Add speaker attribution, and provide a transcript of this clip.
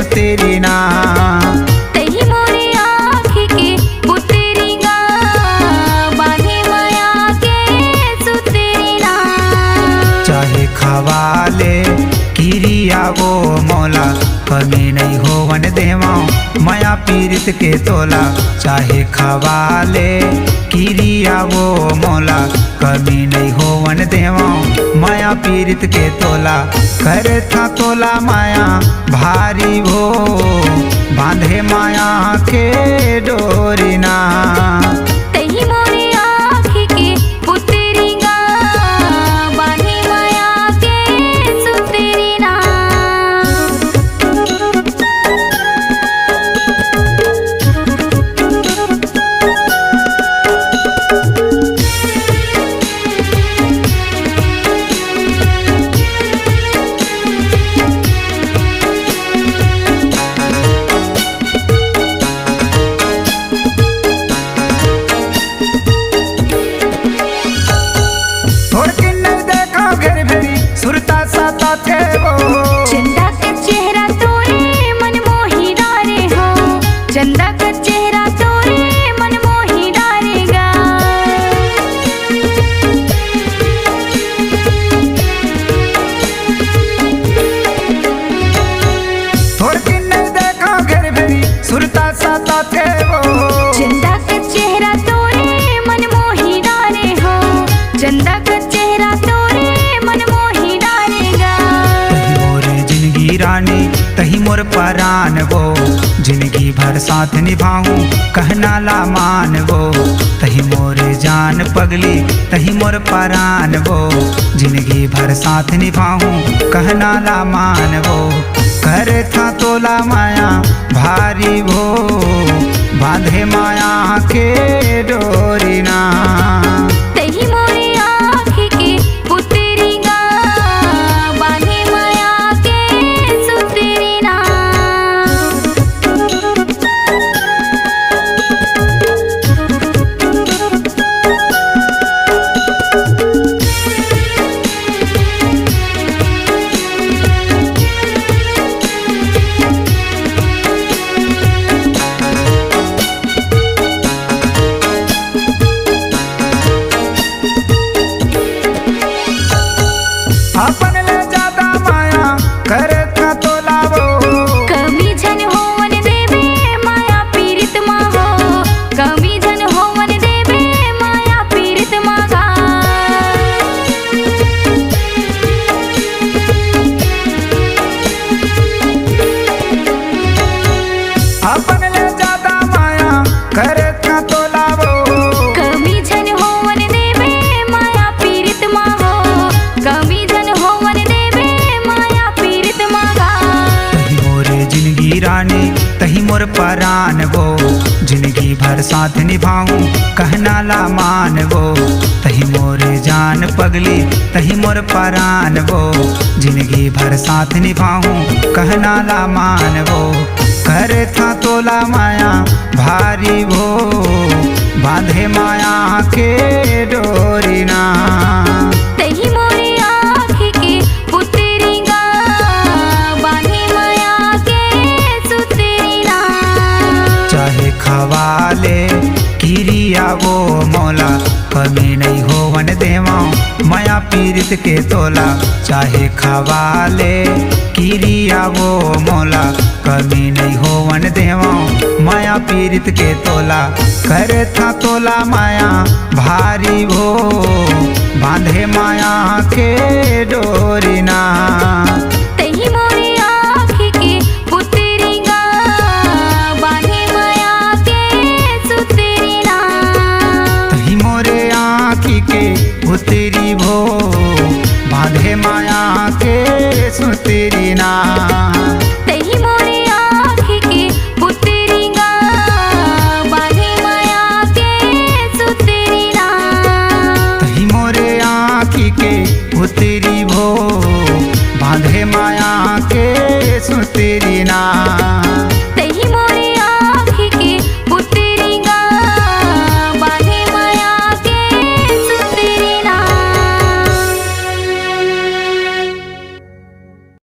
Speaker 1: सुतेरी ना।
Speaker 2: तही मोरे आँखी के पुतरी गा बांधे माया के सुतेरी ना।
Speaker 1: चाहे खवाले किरिया वो मौला कमी नहीं होवन देवा माया पीरित के तोला। चाहे खवाले किरिया वो मौला कमी नहीं होवन देवा माया पीरित के तोला। करे था तोला माया भारी भो बांधे माया के डोरी ना।
Speaker 2: तही मोरे आँखी के पुतरी गा बांधे माया के सुतेरी ना।
Speaker 1: सुरता साता थे वो
Speaker 2: चंदा का चेहरा तोरे मन मोही डारे हो। चंदा का चेहरा तोरे मन मोही डारेगा।
Speaker 1: थोड़ दिन नहीं देखा घर भेरी सुरता साता थे वो।
Speaker 2: चंदा का चेहरा तोरे मन मोही डारे हो। चंदा का चेहरा तोरे मन मोही डारेगा।
Speaker 1: तही मोरे जिंदगी रानी तही मोर परान वो जिंदगी भर साथ निभाऊं कहना ला मान वो। तही मोरे जान पगली तही मोर परान वो जिंदगी भर साथ निभाऊं कहना ला मान वो। करे था तोला माया भारी वो बांधे माया के डोरी ना।
Speaker 2: तही मोरे आँखी के पुतरी गा बांधे माया के सुतेरी ना।
Speaker 1: अपन ले ज्यादा माया करे था तोला वो।
Speaker 2: कमी झन होवन देवे माया पीरित माँ हो। कमी झन होवन देवे माया पीरित माँ गा।
Speaker 1: अपन ले ज्यादा माया करे था तोला वो।
Speaker 2: कमी झन होवन देवे माया पीरित माँ हो। कमी झन होवन देवे माया पीरित माँ गा।
Speaker 1: तही मोरे जिंदगी रानी तही मोर परान वो जिंदगी भर साथ निभाऊं कहना ला मान वो। तही मोरे जान पगली तही मोर परान वो जिंदगी भर साथ निभाऊं कहना ला मान वो। करे था तोला माया भारी वो बांधे माया के डोरी ना।
Speaker 2: तही मोरे आँखी के पुतरी गा बांधे माया के सुतेरी ना।
Speaker 1: चाहे खवाले किरिया वो मौला कमी नहीं होवन देवा माया पीरित के तोला। चाहे खवाले किरिया वो मौला कमी नहीं होवन देवा माया पीरित के तोला। करे था तोला माया भारी वो बांधे माया के डोरी ना।
Speaker 2: तही मोरे आँखी के पुतरी गा बांधे माया के सुतेरी ना।
Speaker 1: तही मोरे आँखी के उतरी भो बांधे माया के सुतेरी ना।